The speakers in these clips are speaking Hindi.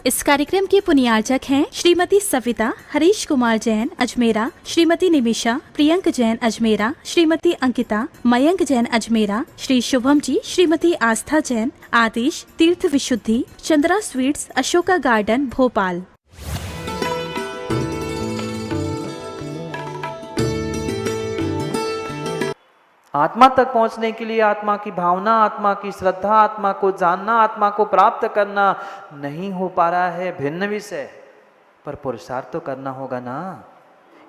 इस कार्यक्रम के पुण्यार्चक हैं श्रीमती सविता हरीश कुमार जैन अजमेरा, श्रीमती निमिषा प्रियंक जैन अजमेरा, श्रीमती अंकिता मयंक जैन अजमेरा, श्री शुभम जी, श्रीमती आस्था जैन, आदिश तीर्थ विशुद्धि, चंद्रा स्वीट्स, अशोका गार्डन, भोपाल। आत्मा तक पहुंचने के लिए आत्मा की भावना, आत्मा की श्रद्धा, आत्मा को जानना, आत्मा को प्राप्त करना नहीं हो पा रहा है, भिन्न विषय, पर पुरुषार्थ तो करना होगा ना।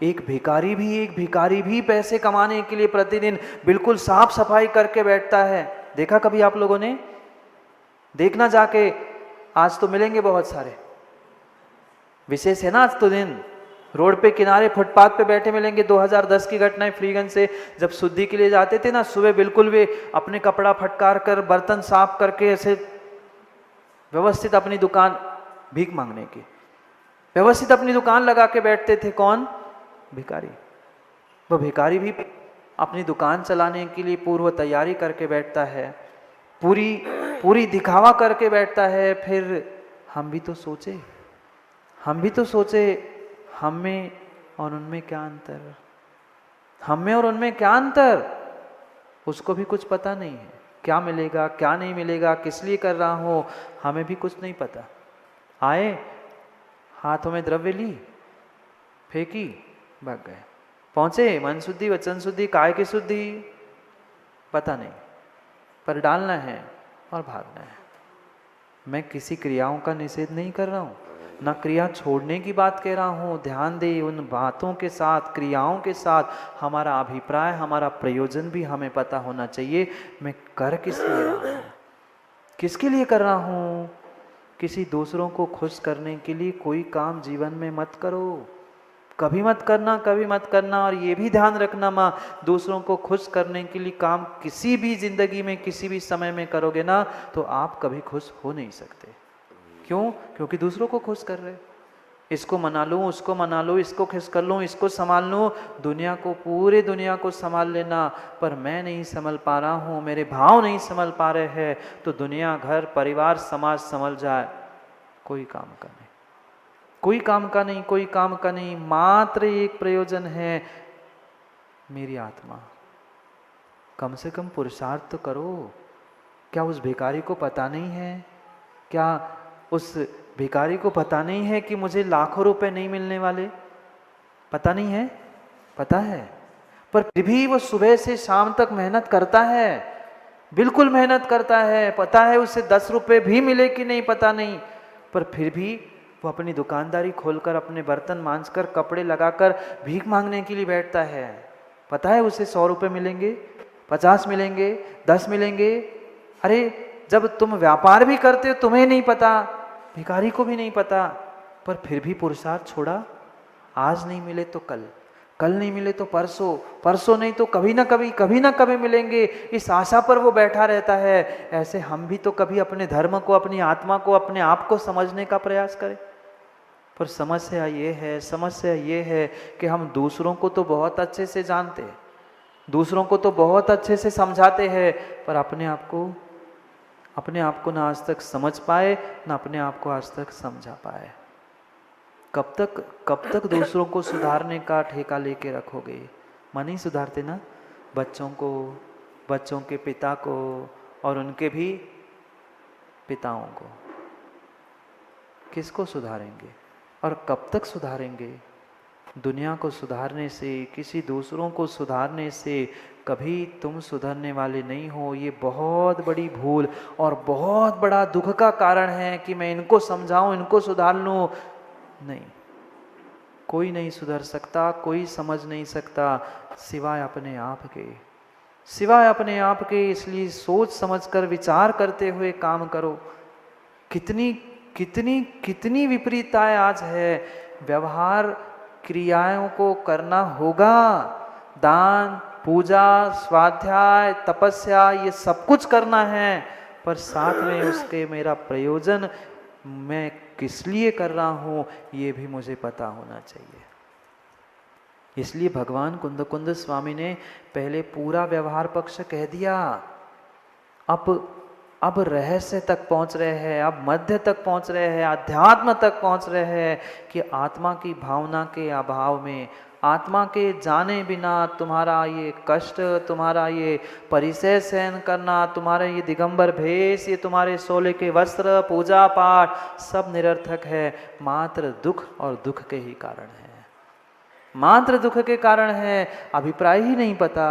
एक भिखारी भी पैसे कमाने के लिए प्रतिदिन बिल्कुल साफ सफाई करके बैठता है। देखा कभी आप लोगों ने? देखना जाके, आज तो मिलेंगे बहुत सारे, विशेष है ना आज तो दिन। रोड पे किनारे फुटपाथ पे बैठे मिलेंगे। 2010 की घटनाएं फ्रीगंज से जब शुद्धि के लिए जाते थे ना, सुबह बिल्कुल वे अपने कपड़ा फटकार कर, बर्तन साफ करके, ऐसे व्यवस्थित अपनी दुकान, भीख मांगने की व्यवस्थित अपनी दुकान लगा के बैठते थे। कौन? भिखारी। वो भिखारी भी अपनी दुकान चलाने के लिए पूर्व तैयारी करके बैठता है, पूरी दिखावा करके बैठता है। फिर हम भी तो सोचे हम में और उनमें क्या अंतर? हम में और उनमें क्या अंतर? उसको भी कुछ पता नहीं है, क्या मिलेगा क्या नहीं मिलेगा, किस लिए कर रहा हूं, हमें भी कुछ नहीं पता। आए, हाथों में द्रव्य ली, फेंकी, भाग गए। पहुंचे, मन शुद्धि, वचन शुद्धि, काय की शुद्धि पता नहीं, पर डालना है और भागना है। मैं किसी क्रियाओं का निषेध नहीं कर रहा हूं, न क्रिया छोड़ने की बात कह रहा हूं। ध्यान दे, उन बातों के साथ, क्रियाओं के साथ हमारा अभिप्राय, हमारा प्रयोजन भी हमें पता होना चाहिए। मैं कर किस लिए रहा हूं, किसके लिए कर रहा हूं? किसी दूसरों को खुश करने के लिए कोई काम जीवन में मत करो, कभी मत करना। और ये भी ध्यान रखना माँ, दूसरों को खुश करने के लिए काम किसी भी जिंदगी में, किसी भी समय में करोगे ना, तो आप कभी खुश हो नहीं सकते। क्यों? क्योंकि दूसरों को खुश कर रहे। इसको मना लूं, उसको मना लूं, इसको खुश कर लूं, इसको संभाल लूं, पूरे दुनिया को संभाल लेना, पर मैं नहीं संभल पा रहा हूं, मेरे भाव नहीं संभल पा रहे हैं, तो दुनिया, घर, परिवार, समाज संभल जाए, कोई काम का नहीं। मात्र एक प्रयोजन है, मेरी आत्मा। कम से कम पुरुषार्थ तो करो। क्या उस भिखारी को पता नहीं है? क्या उस भिखारी को पता नहीं है कि मुझे लाखों रुपए नहीं मिलने वाले? पता नहीं है? पता है, पर फिर भी वो सुबह से शाम तक मेहनत करता है, बिल्कुल मेहनत करता है। पता है उसे 10 रुपए भी मिले कि नहीं, पता नहीं, पर फिर भी वो अपनी दुकानदारी खोलकर, अपने बर्तन मांजकर, कपड़े लगाकर भीख मांगने के लिए बैठता है। पता है उसे 100 रुपए मिलेंगे, 50 मिलेंगे, 10 मिलेंगे। अरे जब तुम व्यापार भी करते हो तुम्हें नहीं पता, भिखारी को भी नहीं पता, पर फिर भी पुरुषार्थ छोड़ा। आज नहीं मिले तो कल नहीं मिले तो परसों नहीं तो कभी ना कभी मिलेंगे, इस आशा पर वो बैठा रहता है। ऐसे हम भी तो कभी अपने धर्म को, अपनी आत्मा को, अपने आप को समझने का प्रयास करें। पर समस्या ये है कि हम दूसरों को तो बहुत अच्छे से जानते हैं, दूसरों को तो बहुत अच्छे से समझाते हैं, पर अपने आप को ना आज तक समझ पाए, ना अपने आप को आज तक समझा पाए। कब तक दूसरों को सुधारने का ठेका लेके रखोगे? मन नहीं सुधारते ना, बच्चों को, बच्चों के पिता को, और उनके भी पिताओं को। किसको सुधारेंगे और कब तक सुधारेंगे? दुनिया को सुधारने से, किसी दूसरों को सुधारने से कभी तुम सुधरने वाले नहीं हो। ये बहुत बड़ी भूल और बहुत बड़ा दुख का कारण है कि मैं इनको समझाऊं, इनको सुधार लूं। नहीं, कोई नहीं सुधर सकता, कोई समझ नहीं सकता सिवाय अपने आप के। इसलिए सोच समझकर, विचार करते हुए काम करो। कितनी विपरीतताएं आज है। व्यवहार, क्रियाओं को करना होगा, दान, पूजा, स्वाध्याय, तपस्या, ये सब कुछ करना है, पर साथ में उसके मेरा प्रयोजन, मैं किस लिए कर रहा हूं, ये भी मुझे पता होना चाहिए। इसलिए भगवान कुंद स्वामी ने पहले पूरा व्यवहार पक्ष कह दिया। अब अब रहस्य तक पहुंच रहे हैं, अब मध्य तक पहुंच रहे हैं, अध्यात्म तक पहुंच रहे हैं कि आत्मा की भावना के अभाव में, आत्मा के जाने बिना तुम्हारा ये कष्ट, तुम्हारा ये परिचय सहन करना, तुम्हारे ये दिगंबर भेष, ये तुम्हारे सोले के वस्त्र, पूजा पाठ सब निरर्थक है, मात्र दुख और दुख के ही कारण है, मात्र दुख के कारण है। अभिप्राय ही नहीं पता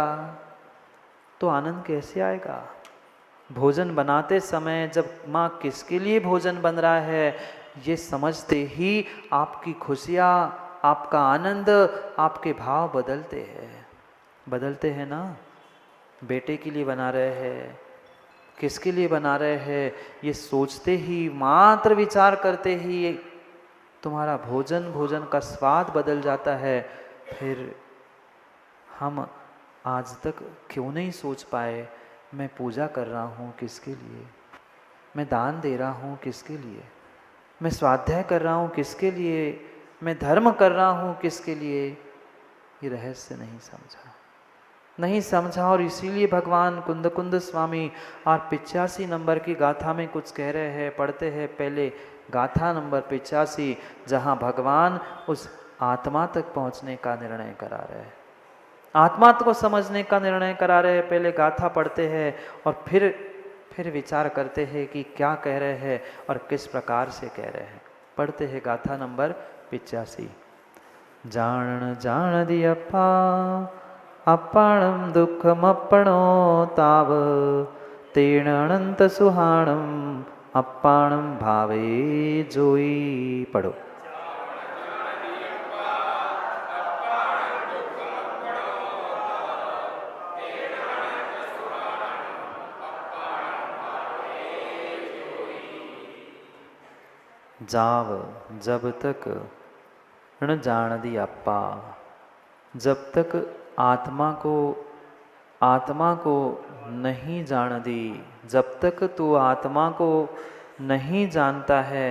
तो आनंद कैसे आएगा? भोजन बनाते समय जब माँ किसके लिए भोजन बन रहा है ये समझते ही आपकी खुशियाँ, आपका आनंद, आपके भाव बदलते हैं ना। बेटे के लिए बना रहे हैं, किसके लिए बना रहे हैं, ये सोचते ही, मात्र विचार करते ही तुम्हारा भोजन का स्वाद बदल जाता है। फिर हम आज तक क्यों नहीं सोच पाए, मैं पूजा कर रहा हूँ किसके लिए, मैं दान दे रहा हूँ किसके लिए, मैं स्वाध्याय कर रहा हूँ किसके लिए, मैं धर्म कर रहा हूँ किसके लिए? ये रहस्य नहीं समझा। और इसीलिए भगवान कुंद स्वामी और 85 नंबर की गाथा में कुछ कह रहे हैं, पढ़ते हैं पहले गाथा नंबर 85, जहाँ भगवान उस आत्मा तक पहुँचने का निर्णय करा रहे हैं, आत्मा को समझने का निर्णय करा रहे हैं। पहले गाथा पढ़ते हैं और फिर विचार करते हैं कि क्या कह रहे हैं और किस प्रकार से कह रहे हैं। पढ़ते हैं गाथा नंबर 85। जान दियप्पा अपणम दुखमपणो ताव तेण अनंत सुहाणम अपाणम भावे जोई। पढ़ो। जाव जब तक न जान दी अप्पा, जब तक आत्मा को नहीं जान दी, जब तक तू आत्मा को नहीं जानता है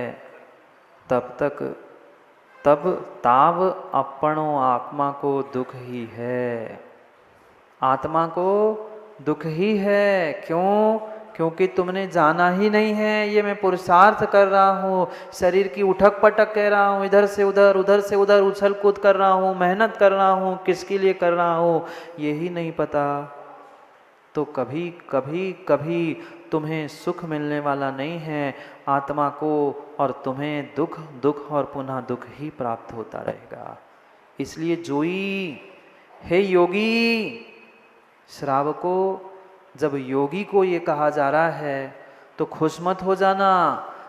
तब ताव अपनो आत्मा को दुख ही है, आत्मा को दुख ही है। क्यों? क्योंकि तुमने जाना ही नहीं है। ये मैं पुरुषार्थ कर रहा हूँ, शरीर की उठक पटक कर रहा हूँ, इधर से उधर उछल कूद कर रहा हूँ, मेहनत कर रहा हूँ, किसके लिए कर रहा हूँ यही नहीं पता, तो कभी तुम्हें सुख मिलने वाला नहीं है आत्मा को, और तुम्हें दुख और पुनः दुख ही प्राप्त होता रहेगा। इसलिए जोई, हे योगी, श्रावको, जब योगी को ये कहा जा रहा है तो खुश मत हो जाना।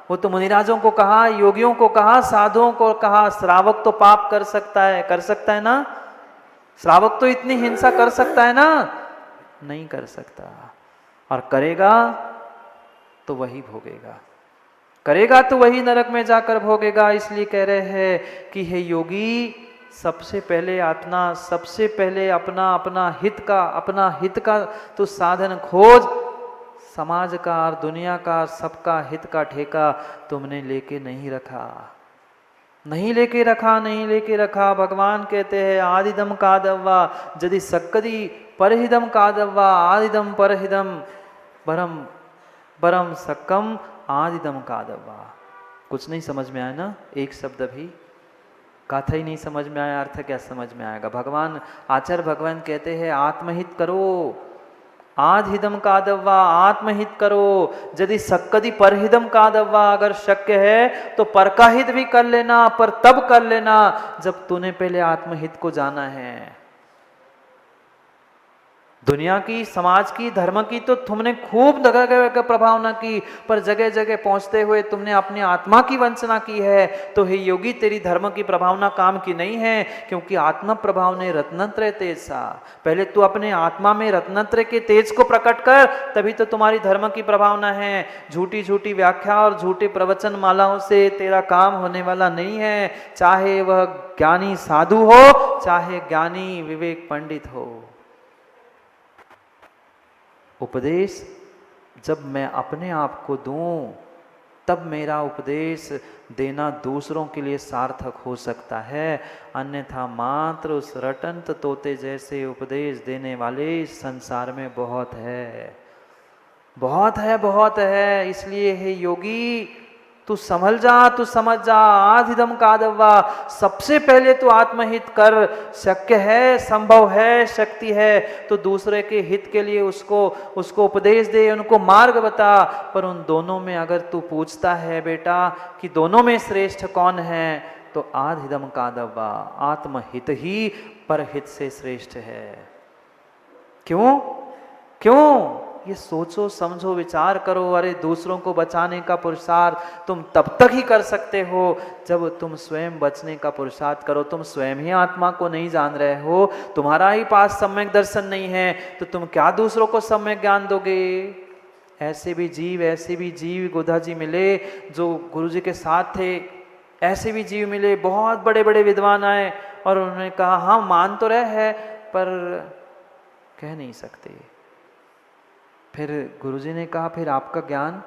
वो तो मुनिराजों को कहा, योगियों को कहा, साधुओं को कहा, श्रावक तो पाप कर सकता है ना? श्रावक तो इतनी हिंसा कर सकता है ना? नहीं कर सकता, और करेगा तो वही भोगेगा, करेगा तो वही नरक में जाकर भोगेगा। इसलिए कह रहे हैं कि हे योगी, सबसे पहले अपना हित का तो साधन खोज। समाज का और दुनिया का सबका हित का ठेका तुमने लेके नहीं रखा। भगवान कहते हैं आदिदम कादव्वा यदि सक्कदी परहिदम कादव्वा आदिदम परहिदम परम सक्कम आदिदम कादव्वा। कुछ नहीं समझ में आया ना? एक शब्द भी गाथा ही नहीं समझ में आया, अर्थ क्या समझ में आएगा? आचार्य भगवान कहते हैं आत्महित करो, आधहिदम कादव्वा, आत्महित करो। यदि सक्कदी परहिदम कादव्वा, अगर शक्य है तो पर का हित भी कर लेना, पर तब कर लेना जब तूने पहले आत्महित को जाना है। दुनिया की, समाज की, धर्म की तो तुमने खूब जगह प्रभावना की, पर जगह जगह पहुंचते हुए तुमने अपनी आत्मा की वंचना की है। तो हे योगी, तेरी धर्म की प्रभावना काम की नहीं है, क्योंकि आत्मा प्रभाव ने रत्नत्रय तेज सा। पहले तू अपने आत्मा में रत्नत्रय के तेज को प्रकट कर, तभी तो तुम्हारी धर्म की प्रभावना है। झूठी झूठी व्याख्या और झूठे प्रवचन मालाओं से तेरा काम होने वाला नहीं है, चाहे वह ज्ञानी साधु हो, चाहे ज्ञानी विवेक पंडित हो। उपदेश जब मैं अपने आप को दूं, तब मेरा उपदेश देना दूसरों के लिए सार्थक हो सकता है, अन्यथा मात्र उस रटंत तोते जैसे उपदेश देने वाले इस संसार में बहुत है। बहुत है। इसलिए हे योगी, तू संभल जा, तू समझ जा। आधिदम कादवा, सबसे पहले तू आत्महित कर। शक्य है, संभव है, शक्ति है तो दूसरे के हित के लिए उसको उपदेश दे, उनको मार्ग बता। पर उन दोनों में अगर तू पूछता है बेटा कि दोनों में श्रेष्ठ कौन है, तो आधिदम कादवा, आत्महित ही परहित से श्रेष्ठ है। क्यों? ये सोचो, समझो, विचार करो। अरे दूसरों को बचाने का पुरुषार्थ तुम तब तक ही कर सकते हो जब तुम स्वयं बचने का पुरुषार्थ करो। तुम स्वयं ही आत्मा को नहीं जान रहे हो, तुम्हारा ही पास सम्यक दर्शन नहीं है, तो तुम क्या दूसरों को सम्यक ज्ञान दोगे? ऐसे भी जीव गोधा जी मिले जो गुरु जी के साथ थे, ऐसे भी जीव मिले, बहुत बड़े बड़े विद्वान आए और उन्होंने कहा हाँ मान तो रहे हैं पर कह नहीं सकते। फिर गुरुजी ने कहा फिर आपका ज्ञान,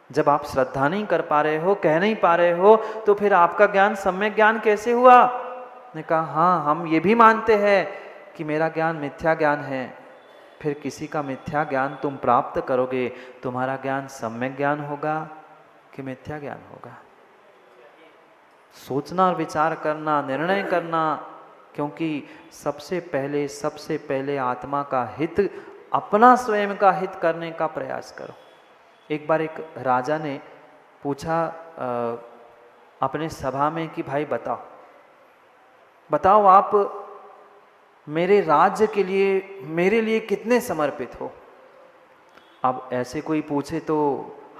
जब आप श्रद्धा नहीं कर पा रहे हो, कह नहीं पा रहे हो, तो फिर आपका ज्ञान सम्यक ज्ञान कैसे हुआ? ने कहा हाँ हम ये भी मानते हैं कि मेरा ज्ञान मिथ्या ज्ञान है। फिर किसी का मिथ्या ज्ञान तुम प्राप्त करोगे, तुम्हारा ज्ञान सम्यक ज्ञान होगा कि मिथ्या ज्ञान होगा? सोचना और विचार करना, निर्णय करना, क्योंकि सबसे पहले आत्मा का हित, अपना स्वयं का हित करने का प्रयास करो। एक बार एक राजा ने पूछा अपने सभा में कि भाई बताओ आप मेरे राज्य के लिए, मेरे लिए कितने समर्पित हो? अब ऐसे कोई पूछे तो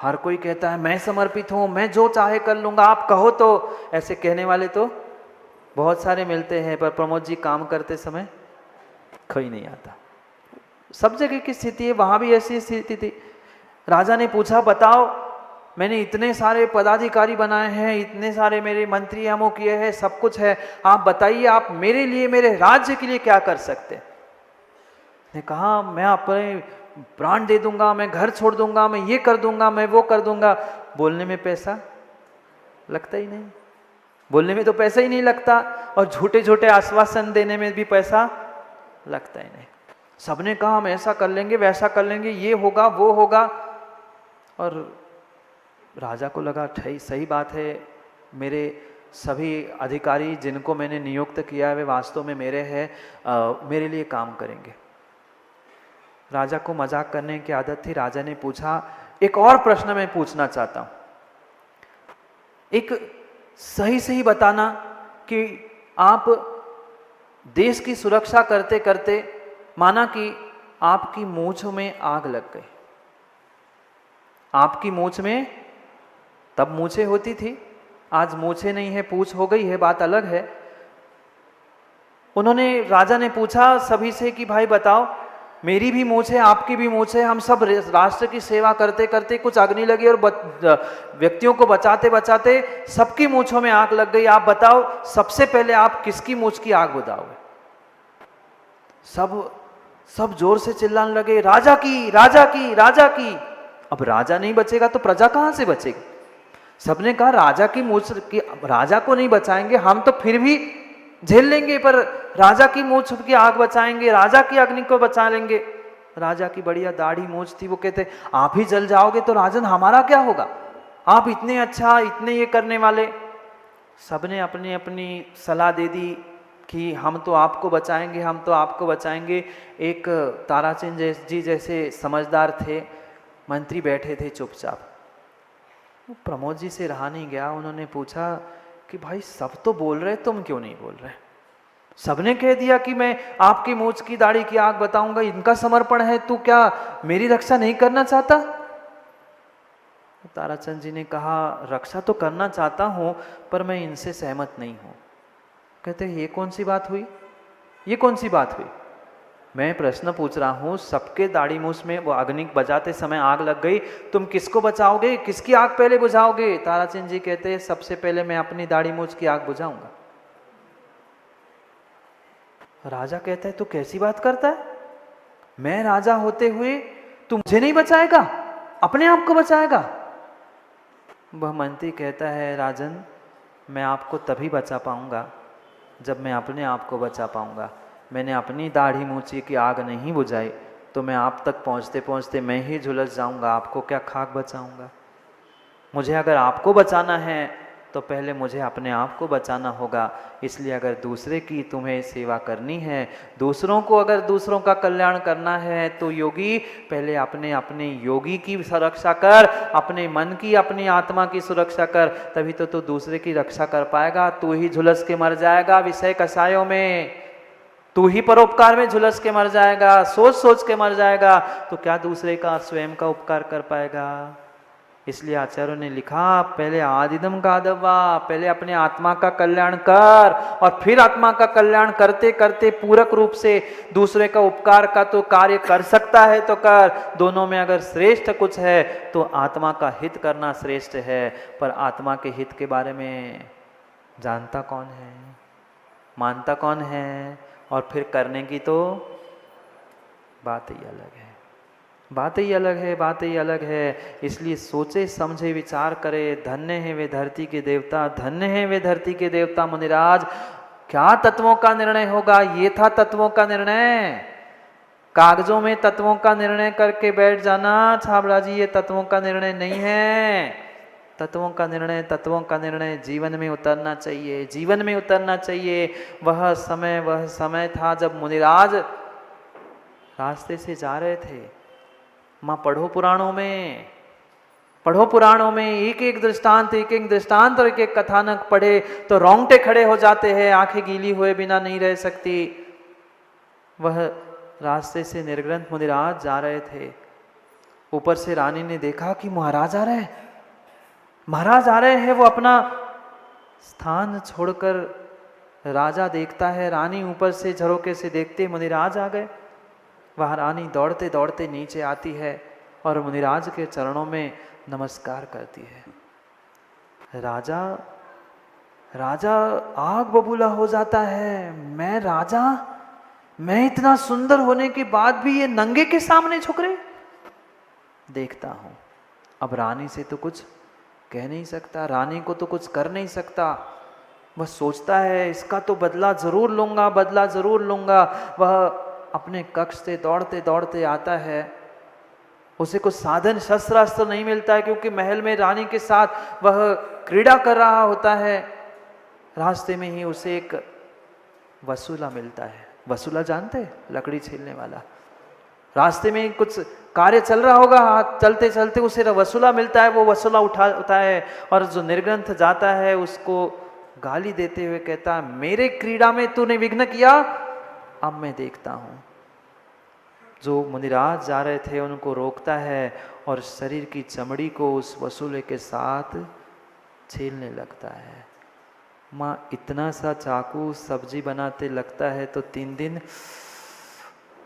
हर कोई कहता है मैं समर्पित हूं, मैं जो चाहे कर लूंगा, आप कहो तो। ऐसे कहने वाले तो बहुत सारे मिलते हैं, पर प्रमोद जी काम करते समय कोई नहीं आता। सब जगह की स्थिति है, वहां भी ऐसी स्थिति थी। राजा ने पूछा बताओ मैंने इतने सारे पदाधिकारी बनाए हैं, इतने सारे मेरे मंत्री हमो किए हैं, सब कुछ है, आप बताइए आप मेरे लिए, मेरे राज्य के लिए क्या कर सकते? ने कहा मैं अपने प्राण दे दूंगा, मैं घर छोड़ दूंगा, मैं ये कर दूंगा, मैं वो कर दूंगा। बोलने में पैसा लगता ही नहीं, बोलने में तो पैसा ही नहीं लगता, और झूठे झूठे आश्वासन देने में भी पैसा लगता ही नहीं। सबने कहा हम ऐसा कर लेंगे, वैसा कर लेंगे, ये होगा वो होगा, और राजा को लगा सही बात है, मेरे सभी अधिकारी जिनको मैंने नियुक्त किया है वे वास्तव में मेरे हैं, मेरे लिए काम करेंगे। राजा को मजाक करने की आदत थी। राजा ने पूछा एक और प्रश्न मैं पूछना चाहता हूं, एक सही बताना कि आप देश की सुरक्षा करते करते माना कि आपकी मूंछ में आग लग गई, आपकी मूंछ में, तब मूंछें होती थी, आज मूंछें नहीं है, पूंछ हो गई है, बात अलग है। राजा ने पूछा सभी से कि भाई बताओ मेरी भी मूंछ है, आपकी भी मूंछ है, हम सब राष्ट्र की सेवा करते करते कुछ अग्नि लगी और व्यक्तियों को बचाते बचाते सबकी मूंछों में आग लग गई। आप बताओ सबसे पहले आप किसकी मूंछ की आग बुझाओगे? सब जोर से चिल्लाने लगे राजा की, राजा की, राजा की। अब राजा नहीं बचेगा तो प्रजा कहां से बचेगी? सबने कहा राजा की मूंछ की, राजा को नहीं बचाएंगे हम तो फिर भी झेल लेंगे, पर राजा की मूंछ की आग बचाएंगे, राजा की अग्नि को बचा लेंगे। राजा की बढ़िया दाढ़ी मूंछ थी, वो कहते आप ही जल जाओगे तो राजन हमारा क्या होगा, आप इतने अच्छा, इतने ये करने वाले। सबने अपनी अपनी सलाह दे दी कि हम तो आपको बचाएंगे, हम तो आपको बचाएंगे। एक ताराचंद जी जैसे समझदार थे, मंत्री बैठे थे चुपचाप। वो प्रमोद जी से रहा नहीं गया, उन्होंने पूछा कि भाई सब तो बोल रहे, तुम क्यों नहीं बोल रहे? सबने कह दिया कि मैं आपकी मूंछ की दाढ़ी की आग बताऊंगा, इनका समर्पण है, तू क्या मेरी रक्षा नहीं करना चाहता? ताराचंद जी ने कहा रक्षा तो करना चाहता हूं पर मैं इनसे सहमत नहीं हूं। कहते ये कौन सी बात हुई, ये कौन सी बात हुई? मैं प्रश्न पूछ रहा हूं, सबके दाढ़ी मूंछ में वो अग्नि बजाते समय आग लग गई, तुम किसको बचाओगे, किसकी आग पहले बुझाओगे? ताराचंद जी कहते हैं सबसे पहले मैं अपनी दाढ़ी मूंछ की आग बुझाऊंगा। राजा कहता है तो कैसी बात करता है, मैं राजा होते हुए तू मुझे नहीं बचाएगा, अपने आप को बचाएगा? वह मंत्री कहता है राजन मैं आपको तभी बचा पाऊंगा जब मैं अपने आप को बचा पाऊंगा। मैंने अपनी दाढ़ी मूंछ की आग नहीं बुझाई तो मैं आप तक पहुंचते पहुंचते मैं ही झुलस जाऊंगा, आपको क्या खाक बचाऊंगा। मुझे अगर आपको बचाना है तो पहले मुझे अपने आप को बचाना होगा। इसलिए अगर दूसरे की तुम्हें सेवा करनी है, दूसरों को अगर दूसरों का कल्याण करना है, तो योगी पहले अपने योगी की सुरक्षा कर, अपने मन की, अपनी आत्मा की सुरक्षा कर, तभी तो तू दूसरे की रक्षा कर पाएगा। तू ही झुलस के मर जाएगा विषय कसायों में, तू ही परोपकार में झुलस के मर जाएगा, सोच सोच के मर जाएगा, तो क्या दूसरे का स्वयं का उपकार कर पाएगा। इसलिए आचार्यों ने लिखा, पहले आदिदम गाधवा, पहले अपने आत्मा का कल्याण कर, और फिर आत्मा का कल्याण करते करते पूरक रूप से दूसरे का उपकार का तो कार्य कर सकता है तो कर। दोनों में अगर श्रेष्ठ कुछ है तो आत्मा का हित करना श्रेष्ठ है। पर आत्मा के हित के बारे में जानता कौन है, मानता कौन है, और फिर करने की तो बात ही अलग है, बात ही अलग है, बात ही अलग है। इसलिए सोचे समझे विचार करे, धन्य है वे धरती के देवता, धन्य है वे धरती के देवता मुनिराज। क्या तत्वों का निर्णय होगा, ये था तत्वों का निर्णय। कागजों में तत्वों का निर्णय करके बैठ जाना छाबड़ा जी, ये तत्वों का निर्णय नहीं है। तत्वों का निर्णय जीवन में उतरना चाहिए, जीवन में उतरना चाहिए। वह समय था जब मुनिराज रास्ते से जा रहे थे। माँ पढ़ो पुराणों में एक एक दृष्टांत और एक एक कथानक पढ़े तो रोंगटे खड़े हो जाते हैं, आंखें गीली हुए बिना नहीं रह सकती। वह रास्ते से निर्ग्रंथ मुनिराज जा रहे थे। ऊपर से रानी ने देखा कि महाराज आ रहे हैं। वो अपना स्थान छोड़कर राजा देखता है, रानी ऊपर से झरोके से देखते मुनिराज आ गए। वह रानी दौड़ते दौड़ते नीचे आती है और मुनिराज के चरणों में नमस्कार करती है। राजा आग बबूला हो जाता है। मैं इतना सुंदर होने के बाद भी ये नंगे के सामने झुक रहे। देखता हूं, अब रानी से तो कुछ कह नहीं सकता, रानी को तो कुछ कर नहीं सकता। वह सोचता है इसका तो बदला जरूर लूंगा। वह अपने कक्ष से दौड़ते दौड़ते आता है। उसे कुछ साधन शस्त्र अस्त्र नहीं मिलता है, क्योंकि महल में रानी के साथ वह क्रीड़ा कर रहा होता है। रास्ते में ही उसे एक वसूला मिलता है। वसूला जानते, लकड़ी छीलने वाला। रास्ते में कुछ कार्य चल रहा होगा, चलते चलते उसे वसूला मिलता है। वो वसूला उठाता है और जो निर्ग्रंथ जाता है उसको गाली देते हुए कहता, मेरे क्रीड़ा में तूने विघ्न किया, अब मैं देखता हूं। जो मुनिराज जा रहे थे उनको रोकता है और शरीर की चमड़ी को उस वसूले के साथ छीलने लगता है। माँ इतना सा चाकू सब्जी बनाते लगता है तो 3 दिन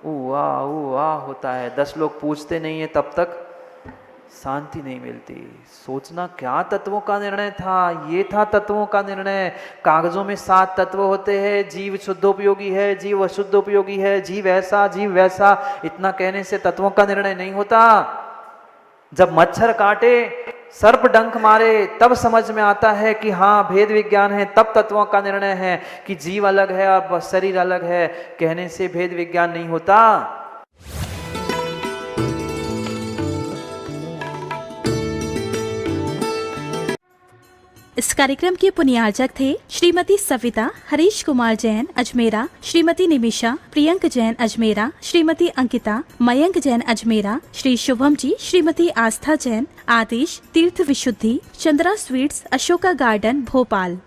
उआ होता है। 10 लोग पूछते नहीं है तब तक शांति नहीं मिलती। सोचना क्या तत्वों का निर्णय था, ये था तत्वों का निर्णय। कागजों में 7 तत्व होते हैं, जीव शुद्धोपयोगी है, जीव अशुद्धोपयोगी है, जीव ऐसा जीव वैसा, इतना कहने से तत्वों का निर्णय नहीं होता। जब मच्छर काटे, सर्प डंक मारे, तब समझ में आता है कि हाँ भेद विज्ञान है। तब तत्वों का निर्णय है कि जीव अलग है और शरीर अलग है। कहने से भेद विज्ञान नहीं होता। इस कार्यक्रम के पुण्यार्चक थे श्रीमती सविता हरीश कुमार जैन अजमेरा, श्रीमती निमिषा प्रियंक जैन अजमेरा, श्रीमती अंकिता मयंक जैन अजमेरा, श्री शुभम जी, श्रीमती आस्था जैन, आतिश तीर्थ विशुद्धि, चंद्रा स्वीट्स, अशोका गार्डन, भोपाल।